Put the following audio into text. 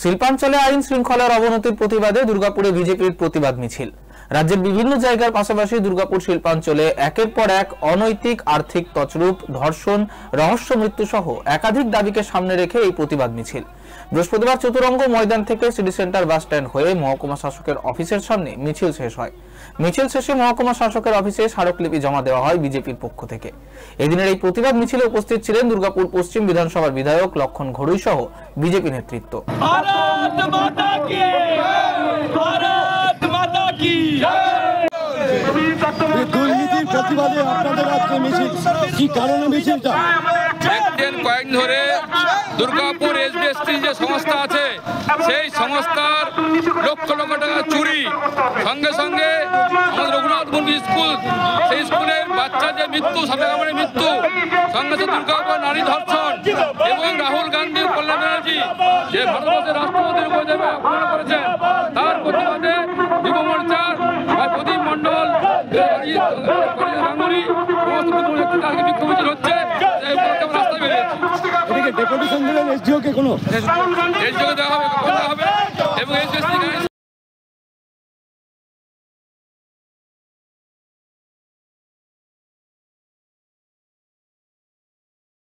শিল্পাঞ্চলে আইন শৃঙ্খলার অবনতির প্রতিবাদে দুর্গাপুরে বিজেপির প্রতিবাদ মিছিল। রাজ্যের বিভিন্ন জায়গার পাশাপাশি দুর্গাপুর শিল্পাঞ্চলে একের পর এক অনৈতিক আর্থিক তছরূপ, ধর্ষণ, রহস্য মৃত্যু সহ একাধিক দাবিকে সামনে রেখে এই প্রতিবাদ মিছিল বৃহস্পতিবার চতুরঙ্গ ময়দান থেকে সিটি সেন্টার বাস স্ট্যান্ড হয়ে মহকুমা শাসকের অফিসের সামনে মিছিল শেষ হয়। মিছিল শেষে মহকুমা শাসকের অফিসে স্মারকলিপি জমা দেওয়া হয় বিজেপির পক্ষ থেকে। এদিনের এই প্রতিবাদ মিছিলে উপস্থিত ছিলেন দুর্গাপুর পশ্চিম বিধানসভার বিধায়ক লক্ষণ ঘড়ুই সহ বিজেপি নেতৃত্ব। দুর্নীতির প্রতিবাদে আপনাদের আজকে মিছিল, কি কারণে মিছিলটা? একদিন কয়েকদিন ধরে দুর্গাপুর এসবিএসটি যে সংস্থা আছে সেই সংস্থার লক্ষ লক্ষ টাকা চুরি, সঙ্গে সঙ্গে আমাদের রঘুনাথ মুন্সি স্কুল, সেই স্কুলের বাচ্চাদের মৃত্যু, সাপের মৃত্যু, সঙ্গে সঙ্গে দুর্গাপুর নারী ধর্ষণ এবং রাহুল গান্ধী, কল্যাণ ব্যানার্জি যে ভারতবর্ষের রাষ্ট্রপতির উপর যে অপমান করেছেন তার প্রতিবাদে যুব মোর্চার প্রদীপ মন্ডল, গাঙ্গুলি সমস্ত বিক্ষোভ মিছিল হচ্ছে। রাস্তায় বেরিয়েছে ডেপুটেশন দিলেন এসডিও কে, কোনো এসডিও দেওয়া হবে এবং